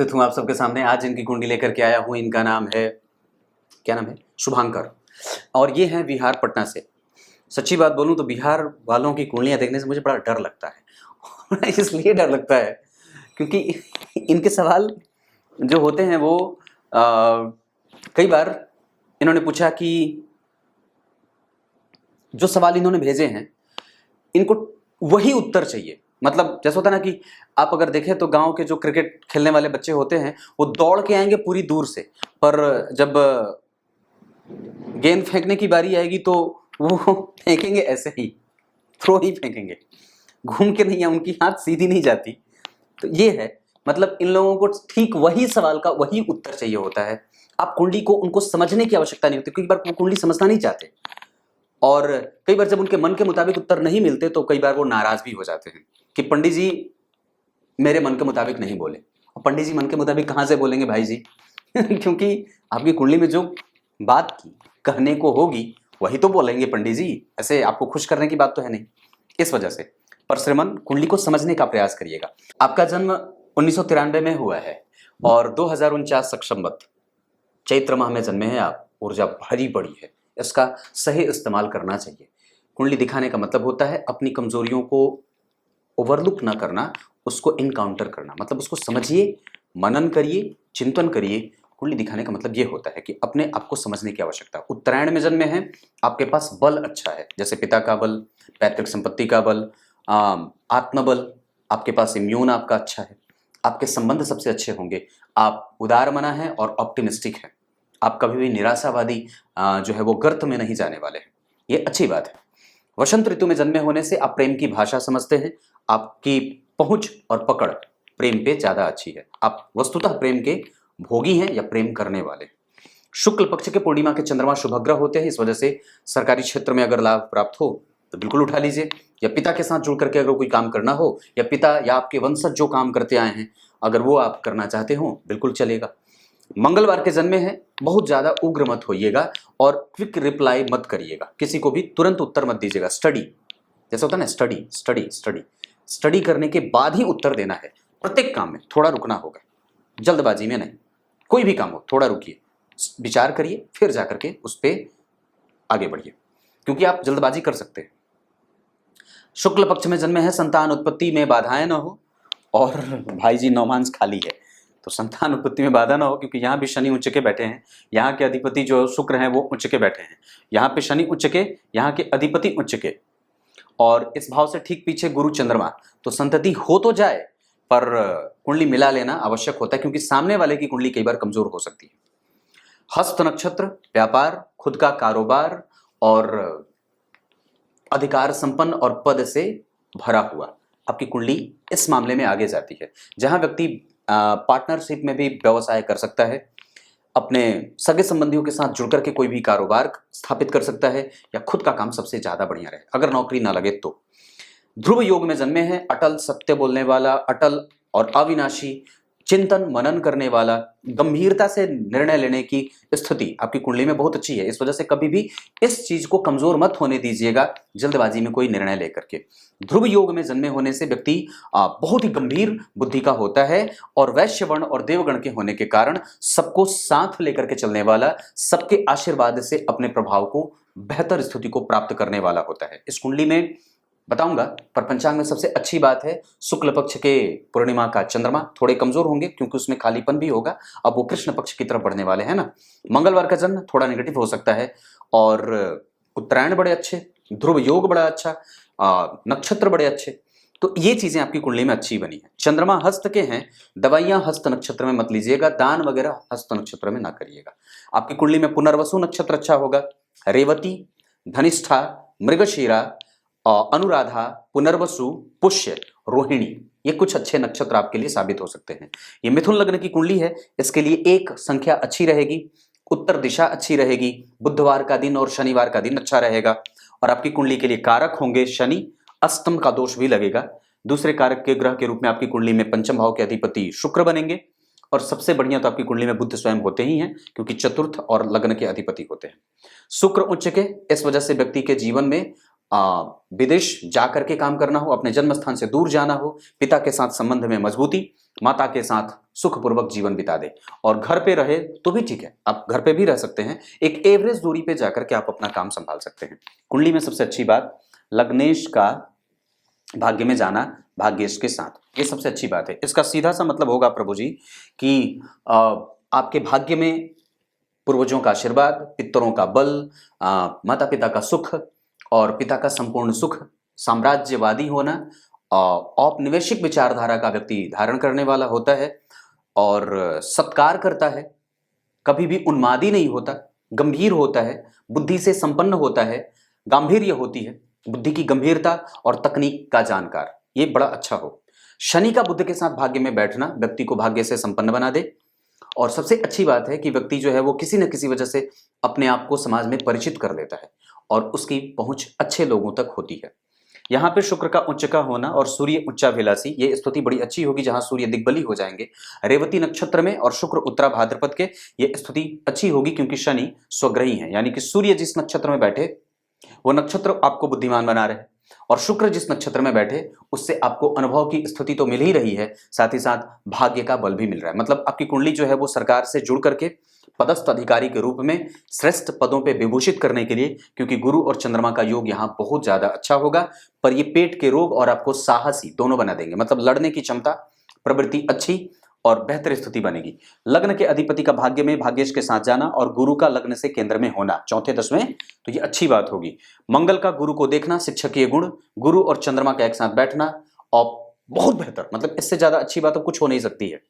उपस्थित हूँ आप सबके सामने। आज इनकी कुंडली लेकर के आया हूँ। इनका नाम है, क्या नाम है? शुभांकर। और ये हैं बिहार, पटना से। सच्ची बात बोलूँ तो बिहार वालों की कुंडलियाँ देखने से मुझे बड़ा डर लगता है। इसलिए डर लगता है क्योंकि इनके सवाल जो होते हैं वो कई बार इन्होंने पूछा कि जो सवाल इन्होंने भेजे हैं इनको वही उत्तर चाहिए। मतलब जैसा होता है ना कि आप अगर देखें तो गांव के जो क्रिकेट खेलने वाले बच्चे होते हैं वो दौड़ के आएंगे पूरी दूर से, पर जब गेंद फेंकने की बारी आएगी तो वो फेंकेंगे ऐसे ही, थ्रो ही फेंकेंगे, घूम के नहीं, उनकी हाथ सीधी नहीं जाती। तो ये है, मतलब इन लोगों को ठीक वही सवाल का वही उत्तर चाहिए होता है। आप कुंडली को उनको समझने की आवश्यकता नहीं होती, कई बार वो कुंडली समझना नहीं चाहते और कई बार जब उनके मन के मुताबिक उत्तर नहीं मिलते तो कई बार वो नाराज भी हो जाते हैं कि पंडित जी मेरे मन के मुताबिक नहीं बोले। और पंडित जी मन के मुताबिक कहाँ से बोलेंगे भाई जी? क्योंकि आपकी कुंडली में जो बात की कहने को होगी वही तो बोलेंगे पंडित जी, ऐसे आपको खुश करने की बात तो है नहीं। इस वजह से परश्रमण कुंडली को समझने का प्रयास करिएगा। आपका जन्म 1993 में हुआ है और 2049 संवत चैत्र माह में जन्मे हैं आप। ऊर्जा भारी पड़ी है, इसका सही इस्तेमाल करना चाहिए। कुंडली दिखाने का मतलब होता है अपनी कमजोरियों को ओवरलुक ना करना, उसको इनकाउंटर करना। मतलब उसको समझिए, मनन करिए, चिंतन करिए। कुंडली दिखाने का मतलब ये होता है कि अपने आप को समझने की आवश्यकता। उत्तरायण में जन्मे हैं, आपके पास बल अच्छा है, जैसे पिता का बल, पैतृक संपत्ति का बल, आत्मबल, आपके पास इम्यून आपका अच्छा है, आपके संबंध सबसे अच्छे होंगे, आप उदार मना है और ऑप्टिमिस्टिक है। आप कभी भी निराशावादी जो है वो गर्त में नहीं जाने वाले हैं, ये अच्छी बात है। वसंत ऋतु में जन्मे होने से आप प्रेम की भाषा समझते हैं, आपकी पहुंच और पकड़ प्रेम पे ज्यादा अच्छी है। आप वस्तुतः प्रेम के भोगी हैं या प्रेम करने वाले। शुक्ल पक्ष के पूर्णिमा के चंद्रमा शुभग्रह होते हैं, इस वजह से सरकारी क्षेत्र में अगर लाभ प्राप्त हो तो बिल्कुल उठा लीजिए। या पिता के साथ जुड़ करके अगर कोई काम करना हो, या पिता या आपके वंशज जो काम करते आए हैं अगर वो आप करना चाहते हो बिल्कुल चलेगा। मंगलवार के जन्मे हैं, बहुत ज्यादा उग्र मत होइएगा और क्विक रिप्लाई मत करिएगा, किसी को भी तुरंत उत्तर मत दीजिएगा। स्टडी जैसा होता है ना, स्टडी स्टडी स्टडी स्टडी करने के बाद ही उत्तर देना है। प्रत्येक काम में थोड़ा रुकना होगा, जल्दबाजी में नहीं। कोई भी काम हो थोड़ा रुकिए, विचार करिए, फिर जाकर के उस पर आगे बढ़िए, क्योंकि आप जल्दबाजी कर सकते हैं। शुक्ल पक्ष में जन्मे हैं, संतान उत्पत्ति में बाधाएं न हो। और भाई जी नौमांस खाली है तो संतान उत्पत्ति में बाधा ना हो, क्योंकि यहाँ भी शनि उच्च के बैठे हैं। यहाँ के अधिपति जो शुक्र हैं वो उच्च के बैठे हैं, यहाँ पे शनि उच्च के, यहाँ के अधिपति उच्च के, और इस भाव से ठीक पीछे गुरु चंद्रमा। तो संतति हो तो जाए पर कुंडली मिला लेना आवश्यक होता है, क्योंकि सामने वाले की कुंडली कई बार कमजोर हो सकती है। हस्त नक्षत्र, व्यापार, खुद का कारोबार और अधिकार संपन्न और पद से भरा हुआ आपकी कुंडली इस मामले में आगे जाती है। जहां व्यक्ति पार्टनरशिप में भी व्यवसाय कर सकता है, अपने सगे संबंधियों के साथ जुड़ करके कोई भी कारोबार स्थापित कर सकता है, या खुद का काम सबसे ज्यादा बढ़िया रहे अगर नौकरी ना लगे तो। ध्रुव योग में जन्मे हैं, अटल, सत्य बोलने वाला, अटल और अविनाशी, चिंतन मनन करने वाला, गंभीरता से निर्णय लेने की स्थिति आपकी कुंडली में बहुत अच्छी है। इस वजह से कभी भी इस चीज को कमजोर मत होने दीजिएगा जल्दबाजी में कोई निर्णय लेकर के। ध्रुव योग में जन्मे होने से व्यक्ति बहुत ही गंभीर बुद्धि का होता है और वैश्य वर्ण और देवगण के होने के कारण सबको साथ लेकर के चलने वाला, सबके आशीर्वाद से अपने प्रभाव को बेहतर स्थिति को प्राप्त करने वाला होता है। इस कुंडली में बताऊंगा, पर पंचांग में सबसे अच्छी बात है शुक्ल पक्ष के पूर्णिमा का चंद्रमा थोड़े कमजोर होंगे क्योंकि उसमें खालीपन भी होगा। अब वो कृष्ण पक्ष की तरफ बढ़ने वाले हैं ना। मंगलवार का जन्म थोड़ा नेगेटिव हो सकता है, और उत्तरायण बड़े अच्छे, ध्रुव योग बड़ा अच्छा, नक्षत्र बड़े अच्छे। तो ये चीजें आपकी कुंडली में अच्छी बनी है। चंद्रमा हस्त के हैं, दवाइयां हस्त नक्षत्र में मत लीजिएगा, दान वगैरह हस्त नक्षत्र में ना करिएगा। आपकी कुंडली में पुनर्वसु नक्षत्र अच्छा होगा, रेवती, धनिष्ठा, मृगशीरा, अनुराधा, पुनर्वसु, पुष्य, रोहिणी, ये कुछ अच्छे नक्षत्र आपके लिए साबित हो सकते हैं। ये मिथुन लग्न की कुंडली है, इसके लिए एक संख्या अच्छी रहेगी, उत्तर दिशा अच्छी रहेगी, बुधवार का दिन और शनिवार का दिन अच्छा रहेगा। और आपकी कुंडली के लिए कारक होंगे शनि, अष्टम का दोष भी लगेगा। दूसरे कारक के ग्रह के रूप में आपकी कुंडली में पंचम भाव के अधिपति शुक्र बनेंगे, और सबसे बढ़िया तो आपकी कुंडली में बुध स्वयं होते ही हैं, क्योंकि चतुर्थ और लग्न के अधिपति होते हैं। शुक्र उच्च के, इस वजह से व्यक्ति के जीवन में विदेश जा करके काम करना हो, अपने जन्म स्थान से दूर जाना हो, पिता के साथ संबंध में मजबूती, माता के साथ सुखपूर्वक जीवन बिता दे, और घर पे रहे तो भी ठीक है, आप घर पे भी रह सकते हैं, एक एवरेज दूरी पे जाकर के आप अपना काम संभाल सकते हैं। कुंडली में सबसे अच्छी बात, लग्नेश का भाग्य में जाना भाग्येश के साथ, ये सबसे अच्छी बात है। इसका सीधा सा मतलब होगा प्रभु जी कि आपके भाग्य में पूर्वजों का आशीर्वाद, पितरों का बल, माता पिता का सुख और पिता का संपूर्ण सुख, साम्राज्यवादी होना, औपनिवेशिक विचारधारा का व्यक्ति धारण करने वाला होता है और सत्कार करता है, कभी भी उन्मादी नहीं होता, गंभीर होता है, बुद्धि से संपन्न होता है, गांभीर्य होती है, बुद्धि की गंभीरता और तकनीक का जानकार, ये बड़ा अच्छा हो। शनि का बुध के साथ भाग्य में बैठना व्यक्ति को भाग्य से संपन्न बना दे, और सबसे अच्छी बात है कि व्यक्ति जो है वो किसी न किसी वजह से अपने आप को समाज में परिचित कर लेता है और उसकी पहुंच अच्छे लोगों तक होती है। यहाँ पे शुक्र का उच्च का होना और सूर्य उच्चाभिलाषी, ये स्थिति बड़ी अच्छी होगी जहां सूर्य दिग्बली हो जाएंगे रेवती नक्षत्र में और शुक्र उत्तरा भाद्रपद के, ये स्थिति अच्छी होगी क्योंकि शनि स्वग्रही है, यानी कि सूर्य जिस नक्षत्र में बैठे वो नक्षत्र आपको बुद्धिमान बना रहे और शुक्र जिस नक्षत्र में बैठे उससे आपको अनुभव की स्थिति तो मिल ही रही है, साथ ही साथ भाग्य का बल भी मिल रहा है। मतलब आपकी कुंडली जो है वो सरकार से जुड़ करके पदस्थ अधिकारी के रूप में श्रेष्ठ पदों पे विभूषित करने के लिए, क्योंकि गुरु और चंद्रमा का योग यहाँ बहुत ज्यादा अच्छा होगा, पर ये पेट के रोग और आपको साहसी दोनों बना देंगे, मतलब लड़ने की क्षमता, प्रवृत्ति अच्छी और बेहतर स्थिति बनेगी। लग्न के अधिपति का भाग्य में भाग्येश के साथ जाना और गुरु का लग्न से केंद्र में होना चौथे 10वें, तो ये अच्छी बात होगी। मंगल का गुरु को देखना, शिक्षकीय गुण, गुरु और चंद्रमा का एक साथ बैठना और बहुत बेहतर, मतलब इससे ज्यादा अच्छी बात तो कुछ हो नहीं सकती है।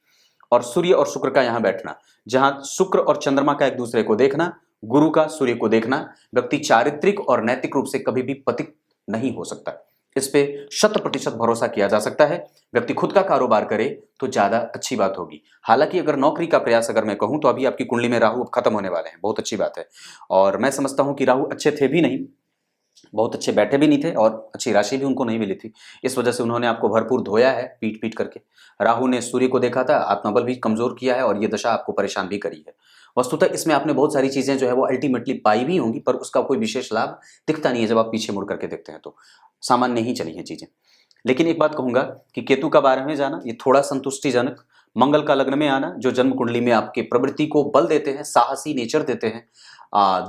और सूर्य और शुक्र का यहाँ बैठना, जहां शुक्र और चंद्रमा का एक दूसरे को देखना, गुरु का सूर्य को देखना, व्यक्ति चारित्रिक और नैतिक रूप से कभी भी पतित नहीं हो सकता, इस पे 100% भरोसा किया जा सकता है। व्यक्ति खुद का कारोबार करे तो ज्यादा अच्छी बात होगी। हालांकि अगर नौकरी का प्रयास अगर मैं कहूं तो अभी आपकी कुंडली में राहु अब खत्म होने वाले हैं, बहुत अच्छी बात है, और मैं समझता हूं कि राहु अच्छे थे भी नहीं, बहुत अच्छे बैठे भी नहीं थे और अच्छी राशि भी उनको नहीं मिली थी, इस वजह से उन्होंने आपको भरपूर धोया है पीट पीट करके। राहु ने सूर्य को देखा था, आत्मबल भी कमजोर किया है और ये दशा आपको परेशान भी करी है। वस्तुतः इसमें आपने बहुत सारी चीजें जो है वो अल्टीमेटली पाई भी होंगी, पर उसका कोई विशेष लाभ दिखता नहीं है जब आप पीछे मुड़ करके देखते हैं, तो सामान्य ही चली हैं चीजें। लेकिन एक बात कहूंगा कि केतु का 12वें जाना ये थोड़ा संतुष्टिजनक, मंगल का लग्न में आना जो जन्म कुंडली में आपके प्रवृत्ति को बल देते हैं, साहसी नेचर देते हैं,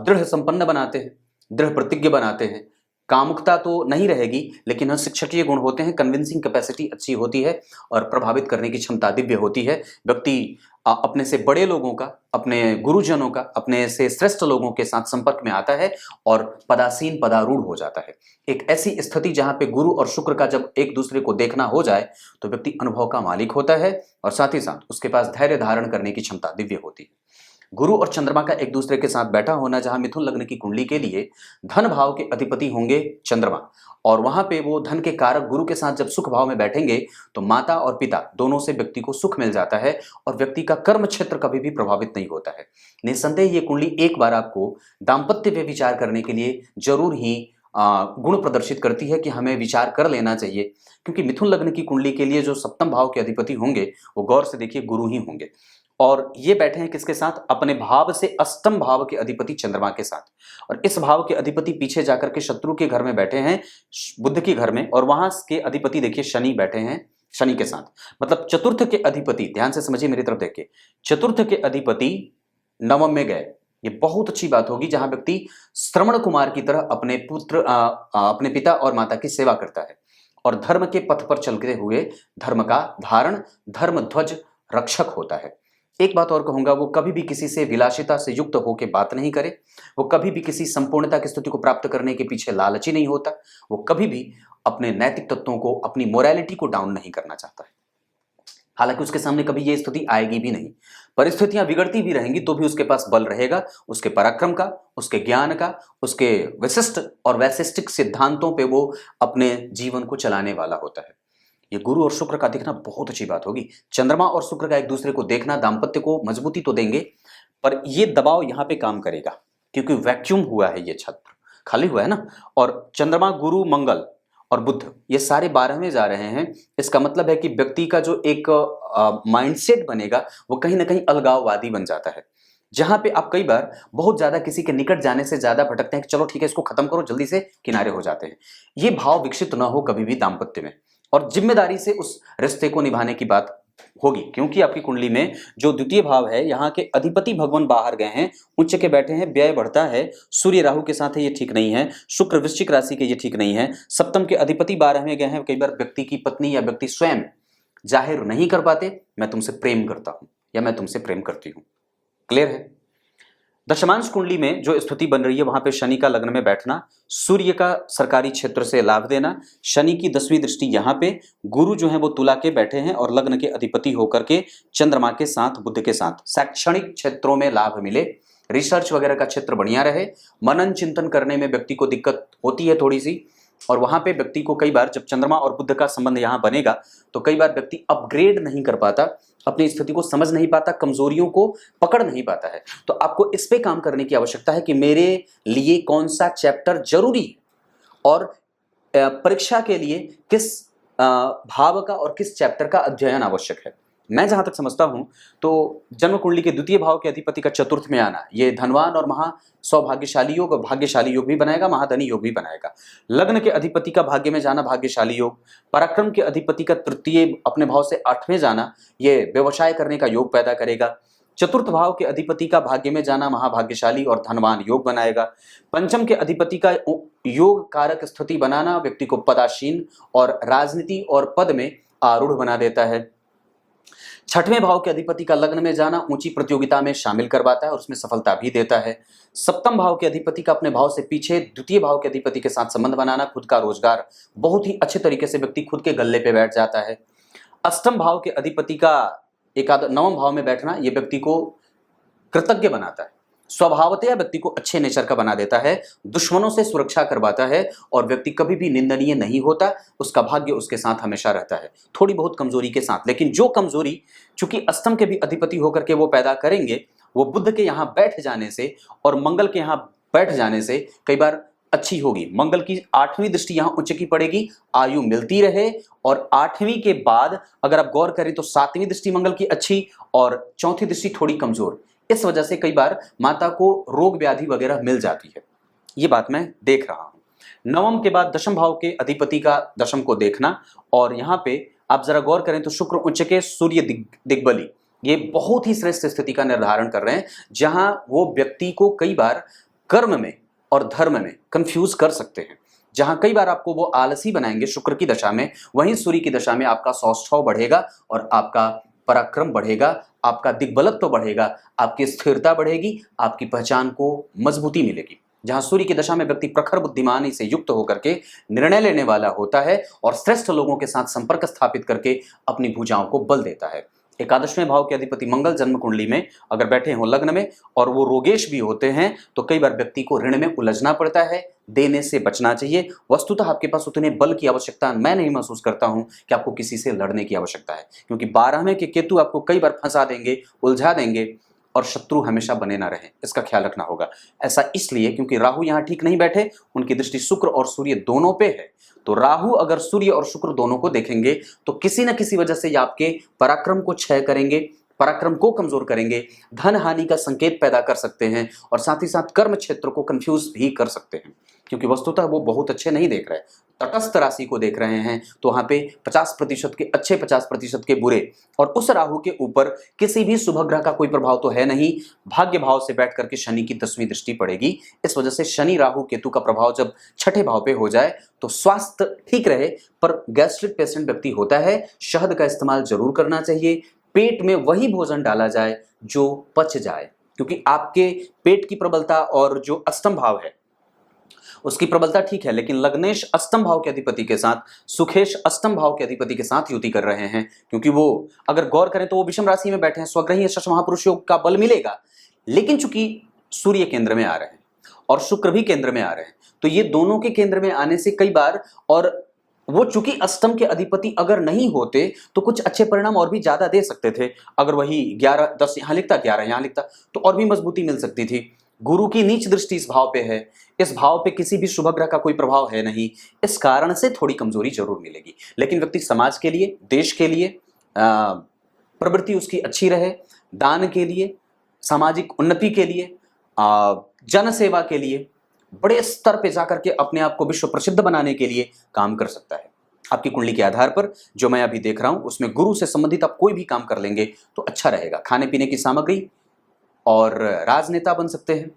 दृढ़ संपन्न बनाते हैं, दृढ़ प्रतिज्ञ बनाते हैं, कामुकता तो नहीं रहेगी लेकिन शिक्षकीय गुण होते हैं, कन्विंसिंग कैपेसिटी अच्छी होती है और प्रभावित करने की क्षमता दिव्य होती है। व्यक्ति अपने से बड़े लोगों का, अपने गुरुजनों का, अपने से श्रेष्ठ लोगों के साथ संपर्क में आता है और पदासीन पदारूढ़ हो जाता है। एक ऐसी स्थिति जहां पे गुरु और शुक्र का जब एक दूसरे को देखना हो जाए तो व्यक्ति अनुभव का मालिक होता है और साथ ही साथ उसके पास धैर्य धारण करने की क्षमता दिव्य होती है। गुरु और चंद्रमा का एक दूसरे के साथ बैठा होना, जहां मिथुन लग्न की कुंडली के लिए धन भाव के अधिपति होंगे चंद्रमा, और वहां पे वो धन के कारक गुरु के साथ जब सुख भाव में बैठेंगे तो माता और पिता दोनों से व्यक्ति को सुख मिल जाता है और व्यक्ति का कर्म क्षेत्र कभी भी प्रभावित नहीं होता है। निस्संदेह ये कुंडली एक बार आपको दाम्पत्य पे विचार करने के लिए जरूर ही गुण प्रदर्शित करती है कि हमें विचार कर लेना चाहिए, क्योंकि मिथुन लग्न की कुंडली के लिए जो सप्तम भाव के अधिपति होंगे वो गौर से देखिए गुरु ही होंगे, और ये बैठे हैं किसके साथ, अपने भाव से अष्टम भाव के अधिपति चंद्रमा के साथ, और इस भाव के अधिपति पीछे जाकर के शत्रु के घर में बैठे हैं, बुध के घर में, और वहां के अधिपति देखिए शनि बैठे हैं शनि के साथ। मतलब चतुर्थ के अधिपति, ध्यान से समझिए मेरी तरफ देखिए, चतुर्थ के अधिपति नवम में गए, ये बहुत अच्छी बात होगी जहां व्यक्ति श्रवण कुमार की तरह अपने पुत्र अपने पिता और माता की सेवा करता है और धर्म के पथ पर चलते हुए धर्म का धारण, धर्म ध्वज रक्षक होता है। एक बात और कहूंगा, वो कभी भी किसी से विलासिता से युक्त होकर बात नहीं करे, वो कभी भी किसी संपूर्णता की स्थिति को प्राप्त करने के पीछे लालची नहीं होता, वो कभी भी अपने नैतिक तत्वों को, अपनी मोरालिटी को डाउन नहीं करना चाहता है। हालांकि उसके सामने कभी ये स्थिति आएगी भी नहीं, परिस्थितियां बिगड़ती भी रहेंगी तो भी उसके पास बल रहेगा, उसके पराक्रम का, उसके ज्ञान का, उसके विशिष्ट और वैशिष्टिक सिद्धांतों पे वो अपने जीवन को चलाने वाला होता है। ये गुरु और शुक्र का देखना बहुत अच्छी बात होगी। चंद्रमा और शुक्र का एक दूसरे को देखना दाम्पत्य को मजबूती तो देंगे, पर ये दबाव यहाँ पे काम करेगा क्योंकि वैक्यूम हुआ है, ये छत्र खाली हुआ है ना, और चंद्रमा, गुरु, मंगल और बुध ये सारे 12वें जा रहे हैं। इसका मतलब है कि व्यक्ति का जो एक माइंडसेट बनेगा वो कहीं ना कहीं अलगाववादी बन जाता है। जहां पे आप कई बार बहुत ज्यादा किसी के निकट जाने से ज्यादा भटकते हैं कि चलो ठीक है इसको खत्म करो, जल्दी से किनारे हो जाते हैं। ये भाव विकसित ना हो कभी भी दाम्पत्य में, और जिम्मेदारी से उस रिश्ते को निभाने की बात होगी, क्योंकि आपकी कुंडली में जो द्वितीय भाव है, यहाँ के अधिपति भगवान बाहर गए हैं, उच्च के बैठे हैं, व्यय बढ़ता है, सूर्य राहु के साथ है, ये ठीक नहीं है, शुक्र वृश्चिक राशि के, ये ठीक नहीं है, सप्तम के अधिपति 12 में गए हैं। कई बार व्यक्ति की पत्नी या व्यक्ति स्वयं जाहिर नहीं कर पाते मैं तुमसे प्रेम करता हूं या मैं तुमसे प्रेम करती हूं। क्लियर है? दशमांश कुंडली में जो स्थिति बन रही है वहां पे शनि का लग्न में बैठना, सूर्य का सरकारी क्षेत्र से लाभ देना, शनि की 10वीं दृष्टि यहाँ पे, गुरु जो है वो तुला के बैठे हैं और लग्न के अधिपति होकर के चंद्रमा के साथ, बुध के साथ, शैक्षणिक क्षेत्रों में लाभ मिले, रिसर्च वगैरह का क्षेत्र बढ़िया रहे, मनन चिंतन करने में व्यक्ति को दिक्कत होती है थोड़ी सी, और वहां पे व्यक्ति को कई बार जब चंद्रमा और बुध का संबंध यहाँ बनेगा तो कई बार व्यक्ति अपग्रेड नहीं कर पाता, अपनी स्थिति को समझ नहीं पाता, कमजोरियों को पकड़ नहीं पाता है। तो आपको इस पे काम करने की आवश्यकता है कि मेरे लिए कौन सा चैप्टर जरूरी है और परीक्षा के लिए किस भाव का और किस चैप्टर का अध्ययन आवश्यक है। मैं जहां तक समझता हूं तो जन्म कुंडली के द्वितीय भाव के अधिपति का चतुर्थ में आना ये धनवान और महा सौभाग्यशाली योग और भाग्यशाली योग भी बनाएगा, महाधनी योग भी बनाएगा। लग्न के अधिपति का भाग्य में जाना भाग्यशाली योग, पराक्रम के अधिपति का तृतीय अपने भाव से 8वें जाना ये व्यवसाय करने का योग पैदा करेगा। चतुर्थ भाव के अधिपति का भाग्य में जाना महाभाग्यशाली और धनवान योग बनाएगा। पंचम के अधिपति का योग कारक स्थिति बनाना व्यक्ति को पदासीन और राजनीति और पद में आरूढ़ बना देता है। छठवें भाव के अधिपति का लग्न में जाना ऊंची प्रतियोगिता में शामिल करवाता है और उसमें सफलता भी देता है। सप्तम भाव के अधिपति का अपने भाव से पीछे द्वितीय भाव के अधिपति के साथ संबंध बनाना, खुद का रोजगार बहुत ही अच्छे तरीके से व्यक्ति खुद के गल्ले पे बैठ जाता है। अष्टम भाव के अधिपति का नवम भाव में बैठना ये व्यक्ति को कृतज्ञ बनाता है, स्वभावतः व्यक्ति को अच्छे नेचर का बना देता है, दुश्मनों से सुरक्षा करवाता है और व्यक्ति कभी भी निंदनीय नहीं होता, उसका भाग्य उसके साथ हमेशा रहता है, थोड़ी बहुत कमजोरी के साथ। लेकिन जो कमजोरी चूंकि अष्टम के भी अधिपति होकर के वो पैदा करेंगे, वो बुध के यहाँ बैठ जाने से और मंगल के यहाँ बैठ जाने से कई बार अच्छी होगी। मंगल की 8वीं दृष्टि यहाँ उच्च की पड़ेगी, आयु मिलती रहे, और 8वीं के बाद अगर आप गौर करें तो 7वीं दृष्टि मंगल की अच्छी और चौथी दृष्टि थोड़ी कमजोर। इस वजह से कई बार माता को रोग व्याधि वगैरह मिल जाती है, ये बात मैं देख रहा हूं। नवम के बाद दशम भाव के अधिपति का दशम को देखना, और यहाँ पे आप जरा गौर करें तो शुक्र उच्च के, सूर्य दिग्बली, ये बहुत ही श्रेष्ठ स्थिति का निर्धारण कर रहे हैं, जहां वो व्यक्ति को कई बार कर्म में और धर्म में कंफ्यूज कर सकते हैं। जहां कई बार आपको वो आलसी बनाएंगे शुक्र की दशा में, वहीं सूर्य की दशा में आपका सौष्ठव बढ़ेगा और आपका पराक्रम बढ़ेगा, आपका दिग्बलत्व बढ़ेगा, आपकी स्थिरता बढ़ेगी, आपकी पहचान को मजबूती मिलेगी। जहां सूर्य की दशा में व्यक्ति प्रखर बुद्धिमानी से युक्त होकर के निर्णय लेने वाला होता है और श्रेष्ठ लोगों के साथ संपर्क स्थापित करके अपनी भुजाओं को बल देता है। एकादशवें भाव के अधिपति मंगल जन्म कुंडली में अगर बैठे हो लग्न में और वो रोगेश भी होते हैं तो कई बार व्यक्ति को ऋण में उलझना पड़ता है, देने से बचना चाहिए। वस्तुतः आपके पास उतने बल की आवश्यकता मैं नहीं महसूस करता हूं कि आपको किसी से लड़ने की आवश्यकता है, क्योंकि 12वें के केतु आपको कई बार फंसा देंगे, उलझा देंगे, और शत्रु हमेशा बने ना रहे, इसका ख्याल रखना होगा। ऐसा इसलिए क्योंकि राहु यहाँ ठीक नहीं बैठे, उनकी दृष्टि शुक्र और सूर्य दोनों पे है। तो राहु अगर सूर्य और शुक्र दोनों को देखेंगे तो किसी न किसी वजह से आपके पराक्रम को क्षय करेंगे, पराक्रम को कमजोर करेंगे, धन हानि का संकेत पैदा कर सकते हैं और साथ ही साथ कर्म क्षेत्र को कंफ्यूज भी कर सकते हैं, क्योंकि वस्तुतः वो बहुत अच्छे नहीं देख रहे, तटस्थ राशि को देख रहे हैं। तो वहां पे 50% के अच्छे, 50% के बुरे, और उस राहु के ऊपर किसी भी शुभ ग्रह का कोई प्रभाव तो है नहीं। भाग्य भाव से बैठ करके शनि की 10वीं दृष्टि पड़ेगी। इस वजह से शनि राहु केतु का प्रभाव जब छठे भाव पे हो जाए तो स्वास्थ्य ठीक रहे, पर गैस्ट्रिक पेशेंट व्यक्ति होता है, शहद का इस्तेमाल जरूर करना चाहिए। पेट में वही भोजन डाला जाए जो पच जाए, क्योंकि आपके पेट की प्रबलता और जो अष्टम भाव है उसकी प्रबलता ठीक है, लेकिन लग्नेश अष्टम भाव के अधिपति के साथ, सुखेश अष्टम भाव के अधिपति के साथ युति कर रहे हैं, क्योंकि वो अगर गौर करें तो वो विषम राशि में बैठे हैं, स्वग्रही यश महापुरुष योग का बल मिलेगा। लेकिन चूंकि सूर्य केंद्र में आ रहे हैं और शुक्र भी केंद्र में आ रहे हैं, तो ये दोनों के केंद्र में आने से कई बार, और वो चूंकि अष्टम के अधिपति अगर नहीं होते तो कुछ अच्छे परिणाम और भी ज्यादा दे सकते थे। अगर वही 11, 10 यहां लिखता, 11 यहां लिखता, तो और भी मजबूती मिल सकती थी। गुरु की नीच दृष्टि इस भाव पे है, इस भाव पे किसी भी शुभ ग्रह का कोई प्रभाव है नहीं, इस कारण से थोड़ी कमजोरी जरूर मिलेगी। लेकिन व्यक्ति समाज के लिए, देश के लिए प्रवृत्ति उसकी अच्छी रहे, दान के लिए, सामाजिक उन्नति के लिए, जन सेवा के लिए, बड़े स्तर पे जाकर के अपने आप को विश्व प्रसिद्ध बनाने के लिए काम कर सकता है। आपकी कुंडली के आधार पर जो मैं अभी देख रहा हूं उसमें गुरु से संबंधित आप कोई भी काम कर लेंगे तो अच्छा रहेगा। खाने पीने की सामग्री और राजनेता बन सकते हैं।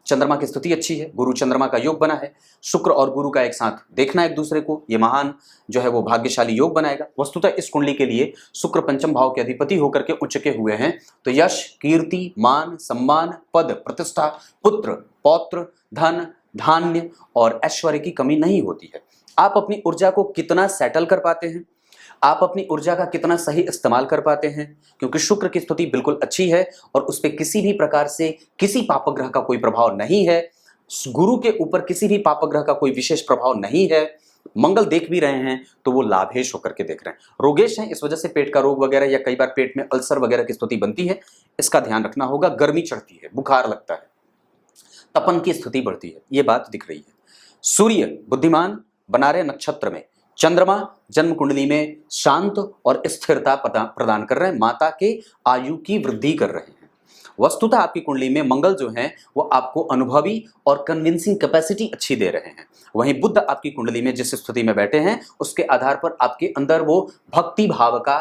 चंद्रमा की स्थिति अच्छी है, गुरु चंद्रमा का योग बना है, शुक्र और गुरु का एक साथ देखना एक दूसरे को, ये महान जो है वो भाग्यशाली योग बनाएगा। वस्तुतः इस कुंडली के लिए शुक्र पंचम भाव के अधिपति होकर के उच्च के हुए हैं, तो यश, कीर्ति, मान, सम्मान, पद, प्रतिष्ठा, पुत्र, पौत्र, धन, धान्य और ऐश्वर्य की कमी नहीं होती है। आप अपनी ऊर्जा को कितना सेटल कर पाते हैं, आप अपनी ऊर्जा का कितना सही इस्तेमाल कर पाते हैं, क्योंकि शुक्र की स्थिति बिल्कुल अच्छी है और उस पर किसी भी प्रकार से किसी पापग्रह का कोई प्रभाव नहीं है। गुरु के ऊपर किसी भी पापग्रह का कोई विशेष प्रभाव नहीं है। मंगल देख भी रहे हैं तो वो लाभेश होकर के देख रहे हैं। रोगेश हैं, इस वजह से पेट का रोग वगैरह या कई बार पेट में अल्सर वगैरह की स्थिति बनती है, इसका ध्यान रखना होगा। गर्मी चढ़ती है, बुखार लगता है, तपन की स्थिति बढ़ती है, ये बात दिख रही है। सूर्य बुद्धिमान बना रहे नक्षत्र में, चंद्रमा जन्म कुंडली में शांत और स्थिरता प्रदान कर रहे हैं, माता के आयु की वृद्धि कर रहे हैं। वस्तुतः आपकी कुंडली में मंगल जो है वो आपको अनुभवी और कन्विंसिंग कैपेसिटी अच्छी दे रहे हैं। वहीं बुध आपकी कुंडली में जिस स्थिति में बैठे हैं उसके आधार पर आपके अंदर वो भक्ति भाव का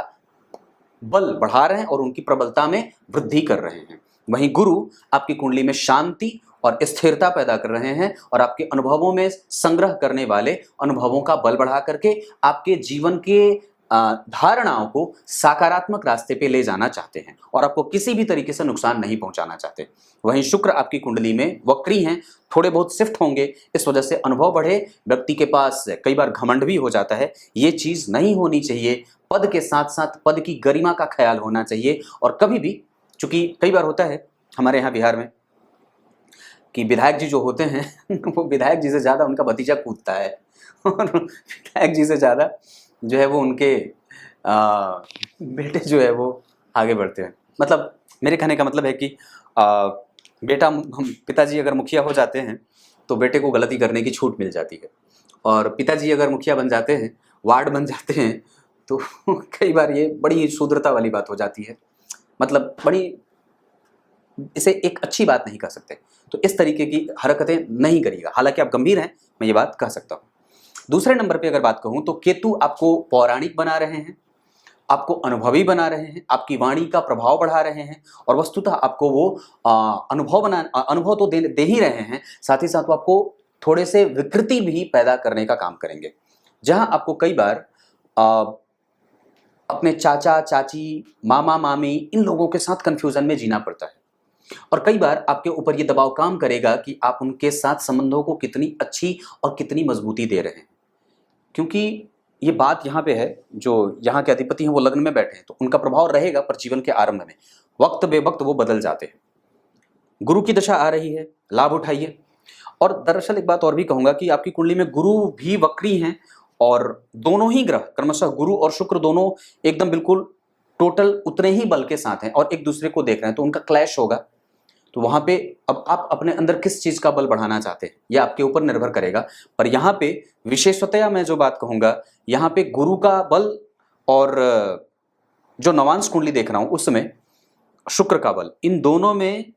बल बढ़ा रहे हैं और उनकी प्रबलता में वृद्धि कर रहे हैं। वहीं गुरु आपकी कुंडली में शांति और स्थिरता पैदा कर रहे हैं और आपके अनुभवों में संग्रह करने वाले अनुभवों का बल बढ़ा करके आपके जीवन के धारणाओं को सकारात्मक रास्ते पे ले जाना चाहते हैं और आपको किसी भी तरीके से नुकसान नहीं पहुंचाना चाहते। वहीं शुक्र आपकी कुंडली में वक्री हैं, थोड़े बहुत शिफ्ट होंगे, इस वजह से अनुभव बढ़े, व्यक्ति के पास कई बार घमंड भी हो जाता है, ये चीज नहीं होनी चाहिए। पद के साथ साथ पद की गरिमा का ख्याल होना चाहिए। और कभी भी, चूंकि कई बार होता है हमारे यहाँ बिहार में कि विधायक जी जो होते हैं वो विधायक जी से ज़्यादा उनका भतीजा कूदता है और विधायक जी से ज़्यादा जो है वो उनके बेटे जो है वो आगे बढ़ते हैं। मतलब मेरे कहने का मतलब है कि पिताजी अगर मुखिया हो जाते हैं तो बेटे को गलती करने की छूट मिल जाती है, और पिताजी अगर मुखिया बन जाते हैं, वार्ड बन जाते हैं, तो कई बार ये बड़ी शूद्रता वाली बात हो जाती है। मतलब बड़ी, इसे एक अच्छी बात नहीं कह सकते। तो इस तरीके की हरकतें नहीं करिएगा। हालांकि आप गंभीर हैं, मैं ये बात कह सकता हूँ। दूसरे नंबर पे अगर बात कहूँ तो केतु आपको पौराणिक बना रहे हैं, आपको अनुभवी बना रहे हैं, आपकी वाणी का प्रभाव बढ़ा रहे हैं और वस्तुतः आपको वो अनुभव तो दे ही रहे हैं, साथ ही साथ वो आपको थोड़े से विकृति भी पैदा करने का काम करेंगे। जहां आपको कई बार अपने चाचा चाची, मामा मामी, इन लोगों के साथ कंफ्यूजन में जीना पड़ता है और कई बार आपके ऊपर ये दबाव काम करेगा कि आप उनके साथ संबंधों को कितनी अच्छी और कितनी मजबूती दे रहे हैं। क्योंकि ये बात यहाँ पे है, जो यहाँ के अधिपति हैं वो लग्न में बैठे हैं तो उनका प्रभाव रहेगा, पर जीवन के आरंभ में वक्त बेवक्त वो बदल जाते हैं। गुरु की दशा आ रही है, लाभ उठाइए। और दरअसल एक बात और भी कहूंगा कि आपकी कुंडली में गुरु भी वक्री हैं और दोनों ही ग्रह क्रमशः गुरु और शुक्र दोनों एकदम बिल्कुल टोटल उतने ही बल के साथ हैं और एक दूसरे को देख रहे हैं, तो उनका क्लैश होगा। तो वहां पे अब आप अपने अंदर किस चीज का बल बढ़ाना चाहते हैं यह आपके ऊपर निर्भर करेगा। पर यहाँ पे विशेषतया मैं जो बात कहूंगा, यहाँ पे गुरु का बल और जो नवांश कुंडली देख रहा हूं उसमें शुक्र का बल, इन दोनों में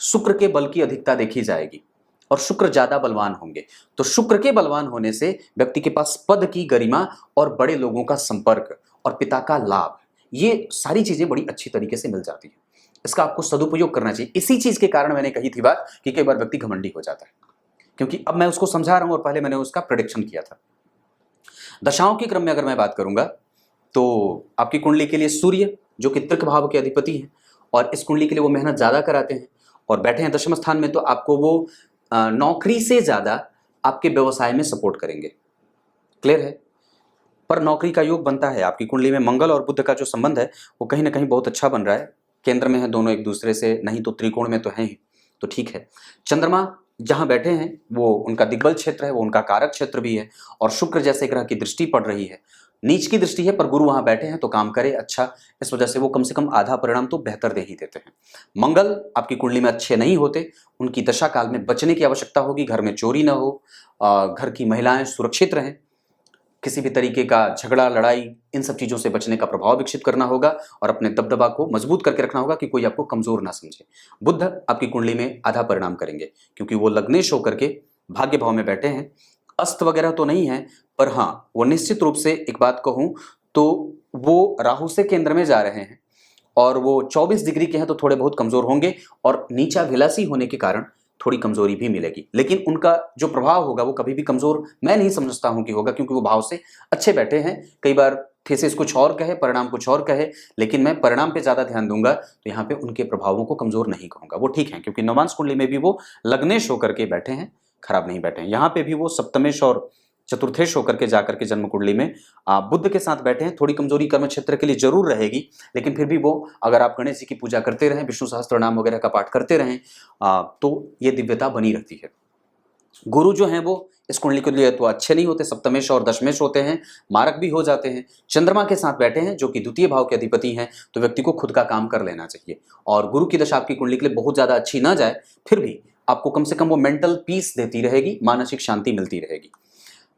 शुक्र के बल की अधिकता देखी जाएगी और शुक्र ज्यादा बलवान होंगे। तो शुक्र के बलवान होने से व्यक्ति के पास पद की गरिमा और बड़े लोगों का संपर्क और पिता का लाभ, ये सारी चीजें बड़ी अच्छी तरीके से मिल जाती है। इसका आपको सदुपयोग करना चाहिए। इसी चीज के कारण मैंने कही थी बात कि कई बार व्यक्ति घमंडी हो जाता है, क्योंकि अब मैं उसको समझा रहा हूं और पहले मैंने उसका प्रेडिक्शन किया था। दशाओं के क्रम में अगर मैं बात करूंगा तो आपकी कुंडली के लिए सूर्य जो कि तृक भाव के अधिपति हैं और इस कुंडली के लिए वो मेहनत ज्यादा कराते हैं और बैठे हैं दशम स्थान में, तो आपको वो नौकरी से ज्यादा आपके व्यवसाय में सपोर्ट करेंगे। क्लियर है? पर नौकरी का योग बनता है। आपकी कुंडली में मंगल और बुध का जो संबंध है वो कहीं ना कहीं बहुत अच्छा बन रहा है, केंद्र में है दोनों एक दूसरे से, नहीं तो त्रिकोण में तो है ही, तो ठीक है। चंद्रमा जहां बैठे हैं वो उनका दिग्बल क्षेत्र है, वो उनका कारक क्षेत्र भी है और शुक्र जैसे ग्रह की दृष्टि पड़ रही है, नीच की दृष्टि है, पर गुरु वहां बैठे हैं तो काम करे अच्छा। इस वजह से वो कम से कम आधा परिणाम तो बेहतर दे ही देते हैं। मंगल आपकी कुंडली में अच्छे नहीं होते, उनकी दशा काल में बचने की आवश्यकता होगी। घर में चोरी ना हो, घर की महिलाएं सुरक्षित रहें। किसी भी तरीके का झगड़ा लड़ाई इन सब चीज़ों से बचने का प्रभाव विकसित करना होगा और अपने दबदबा को मजबूत करके रखना होगा कि कोई आपको कमजोर ना समझे। बुध आपकी कुंडली में आधा परिणाम करेंगे क्योंकि वो लग्नेश होकर के भाग्य भाव में बैठे हैं। अस्त वगैरह तो नहीं है, पर हाँ वो निश्चित रूप से एक बात कहूं तो वो राहु से केंद्र में जा रहे हैं और वो 24 डिग्री के हैं तो थोड़े बहुत कमजोर होंगे और नीचा विलासी होने के कारण थोड़ी कमजोरी भी मिलेगी, लेकिन उनका जो प्रभाव होगा वो कभी भी कमजोर मैं नहीं समझता हूं कि होगा, क्योंकि वो भाव से अच्छे बैठे हैं। कई बार थीसिस कुछ और कहे, परिणाम कुछ और कहे, लेकिन मैं परिणाम पे ज्यादा ध्यान दूंगा, तो यहाँ पे उनके प्रभावों को कमजोर नहीं कहूंगा, वो ठीक है, क्योंकि नवांश कुंडली में भी वो लग्नेश होकर के बैठे हैं, खराब नहीं बैठे हैं। यहाँ पे भी वो सप्तमेश और चतुर्थेश होकर के जाकर के जन्म कुंडली में बुध के साथ बैठे हैं। थोड़ी कमजोरी कर्म क्षेत्र के लिए जरूर रहेगी, लेकिन फिर भी वो अगर आप गणेश जी की पूजा करते रहें, विष्णु सहस्त्र नाम वगैरह का पाठ करते रहें तो ये दिव्यता बनी रहती है। गुरु जो हैं वो इस कुंडली के लिए तो अच्छे नहीं होते, सप्तमेश और दशमेश होते हैं, मारक भी हो जाते हैं। चंद्रमा के साथ बैठे हैं जो कि द्वितीय भाव के अधिपति हैं, तो व्यक्ति को खुद का काम कर लेना चाहिए। और गुरु की दशा आपकी कुंडली के लिए बहुत ज्यादा अच्छी ना जाए, फिर भी आपको कम से कम वो मेंटल पीस देती रहेगी, मानसिक शांति मिलती रहेगी।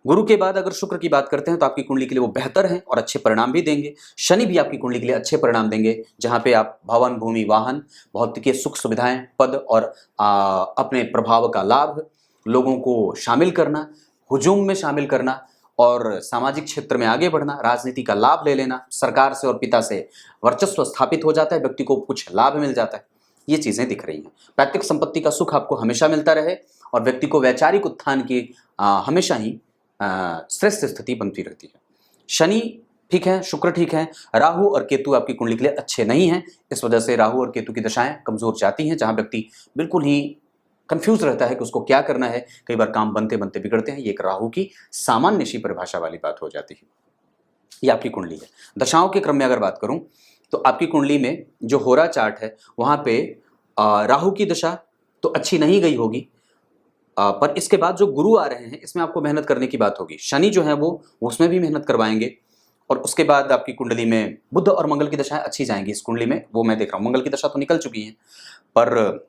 गुरु के बाद अगर शुक्र की बात करते हैं तो आपकी कुंडली के लिए वो बेहतर हैं और अच्छे परिणाम भी देंगे। शनि भी आपकी कुंडली के लिए अच्छे परिणाम देंगे, जहां पे आप भवन, भूमि, वाहन, भौतिक सुख सुविधाएं, पद और अपने प्रभाव का लाभ, लोगों को शामिल करना, हुजूम में शामिल करना और सामाजिक क्षेत्र में आगे बढ़ना, राजनीति का लाभ ले लेना, सरकार से और पिता से वर्चस्व स्थापित हो जाता है, व्यक्ति को कुछ लाभ मिल जाता है, ये चीजें दिख रही हैं। पैतृक संपत्ति का सुख आपको हमेशा मिलता रहे और व्यक्ति को वैचारिक उत्थान की हमेशा ही श्रेष्ठ स्थिति बनती रहती है। शनि ठीक है, शुक्र ठीक है, राहु और केतु आपकी कुंडली के लिए अच्छे नहीं हैं। इस वजह से राहु और केतु की दशाएं कमजोर जाती हैं, जहां व्यक्ति बिल्कुल ही कंफ्यूज रहता है कि उसको क्या करना है, कई बार काम बनते बनते बिगड़ते हैं। ये एक राहु की सामान्य सी परिभाषा वाली बात हो जाती है। ये आपकी कुंडली है। दशाओं के क्रम में अगर बात करूं तो आपकी कुंडली में जो होरा चार्ट है वहां पे राहु की दशा तो अच्छी नहीं गई होगी, पर इसके बाद जो गुरु आ रहे हैं इसमें आपको मेहनत करने की बात होगी। शनि जो है वो उसमें भी मेहनत करवाएंगे और उसके बाद आपकी कुंडली में बुध और मंगल की दशाएं अच्छी जाएंगी। इस कुंडली में वो मैं देख रहा हूँ, मंगल की दशा तो निकल चुकी है, पर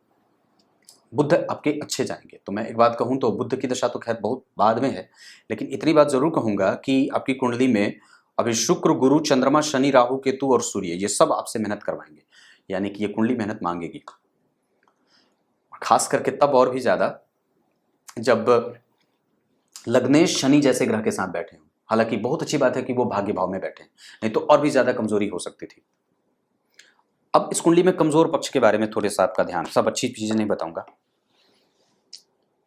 बुध आपके अच्छे जाएंगे। तो मैं एक बात कहूँ तो बुध की दशा तो खैर बहुत बाद में है, लेकिन इतनी बात जरूर कहूंगा कि आपकी कुंडली में अभी शुक्र, गुरु, चंद्रमा, शनि, राहु, केतु और सूर्य ये सब आपसे मेहनत करवाएंगे, यानी कि ये कुंडली मेहनत मांगेगी, खास करके तब और भी ज्यादा जब लग्नेश शनि जैसे ग्रह के साथ बैठे हों। हालांकि बहुत अच्छी बात है कि वो भाग्य भाव में बैठे हैं, नहीं तो और भी ज्यादा कमजोरी हो सकती थी। अब इस कुंडली में कमजोर पक्ष के बारे में थोड़े सा आपका ध्यान, सब अच्छी चीजें नहीं बताऊंगा।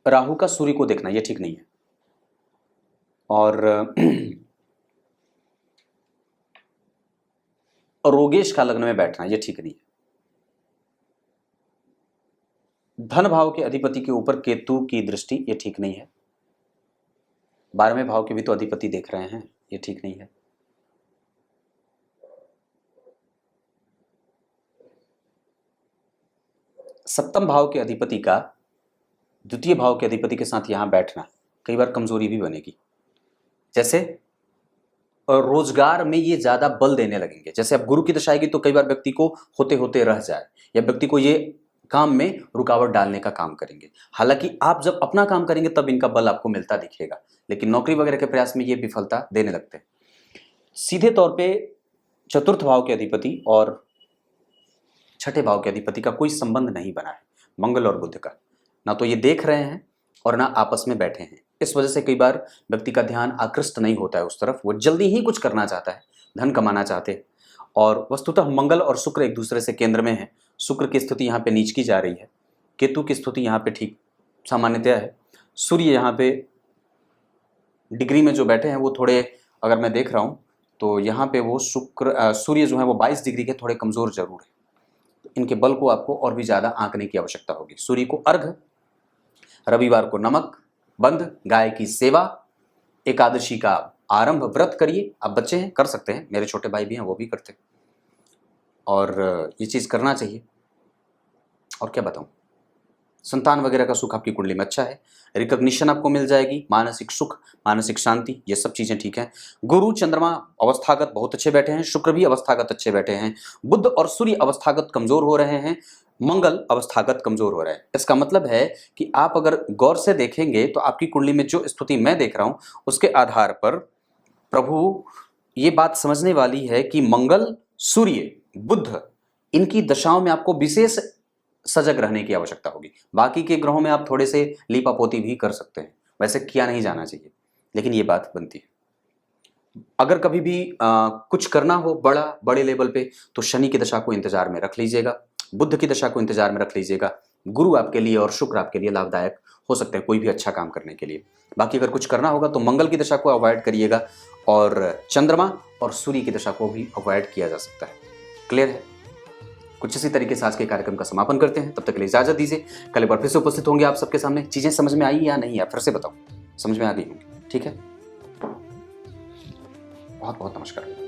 राहु का सूर्य को देखना ये ठीक नहीं है, और रोगेश का लग्न में बैठना ये ठीक नहीं है। धन भाव के अधिपति के ऊपर केतु की दृष्टि ये ठीक नहीं है। 12वें भाव के भी तो अधिपति देख रहे हैं, ये ठीक नहीं है। सप्तम भाव के अधिपति का द्वितीय भाव के अधिपति के साथ यहां बैठना कई बार कमजोरी भी बनेगी। जैसे रोजगार में ये ज्यादा बल देने लगेंगे। जैसे अब गुरु की दशा आएगी तो कई बार व्यक्ति को होते होते रह जाए, या व्यक्ति को ये काम में रुकावट डालने का काम करेंगे। हालांकि आप जब अपना काम करेंगे तब इनका बल आपको मिलता दिखेगा, लेकिन नौकरी वगैरह के प्रयास में ये विफलता देने लगते हैं। सीधे तौर पे चतुर्थ भाव के अधिपति और छठे भाव के अधिपति का कोई संबंध नहीं बना है, मंगल और बुध का, ना तो ये देख रहे हैं और ना आपस में बैठे हैं। इस वजह से कई बार व्यक्ति का ध्यान आकृष्ट नहीं होता है उस तरफ, वो जल्दी ही कुछ करना चाहता है, धन कमाना चाहते हैं। और वस्तुतः मंगल और शुक्र एक दूसरे से केंद्र में है। शुक्र की स्थिति यहाँ पे नीच की जा रही है, केतु की स्थिति यहाँ पे ठीक सामान्यतया है। सूर्य यहाँ पे डिग्री में जो बैठे हैं वो थोड़े, अगर मैं देख रहा हूँ तो यहाँ पे वो सूर्य जो है वो 22 डिग्री के थोड़े कमजोर जरूर है। इनके बल को आपको और भी ज्यादा आंकने की आवश्यकता होगी। सूर्य को अर्घ, रविवार को नमक बंद, गाय की सेवा, एकादशी का आरंभ व्रत करिए। आप बच्चे हैं कर सकते हैं, मेरे छोटे भाई भी हैं वो भी करते हैं, और ये चीज करना चाहिए। और क्या बताऊं, संतान वगैरह का सुख आपकी कुंडली में अच्छा है, रिकॉग्निशन आपको मिल जाएगी, मानसिक सुख, मानसिक शांति, ये सब चीजें ठीक हैं। गुरु चंद्रमा अवस्थागत बहुत अच्छे बैठे हैं, शुक्र भी अवस्थागत अच्छे बैठे हैं, बुध और सूर्य अवस्थागत कमजोर हो रहे हैं, मंगल अवस्थागत कमजोर हो रहा है। इसका मतलब है कि आप अगर गौर से देखेंगे तो आपकी कुंडली में जो स्थिति मैं देख रहा हूं उसके आधार पर प्रभु ये बात समझने वाली है कि मंगल, सूर्य, बुध, इनकी दशाओं में आपको विशेष सजग रहने की आवश्यकता होगी। बाकी के ग्रहों में आप थोड़े से लीपापोती भी कर सकते हैं, वैसे किया नहीं जाना चाहिए, लेकिन ये बात बनती है। अगर कभी भी कुछ करना हो बड़े लेवल पे, तो शनि की दशा को इंतजार में रख लीजिएगा, बुध की दशा को इंतजार में रख लीजिएगा। गुरु आपके लिए और शुक्र आपके लिए लाभदायक हो सकते हैं कोई भी अच्छा काम करने के लिए। बाकी अगर कुछ करना होगा तो मंगल की दशा को अवॉइड करिएगा, और चंद्रमा और सूर्य की दशा को भी अवॉइड किया जा सकता है। क्लियर है? कुछ इसी तरीके से आज के कार्यक्रम का समापन करते हैं। तब तक के लिए इजाजत दीजिए। कल एक बार फिर से उपस्थित होंगे आप सबके सामने। चीजें समझ में आई या नहीं, आप फिर से बताओ, समझ में आ गई होंगी? ठीक है, बहुत बहुत नमस्कार।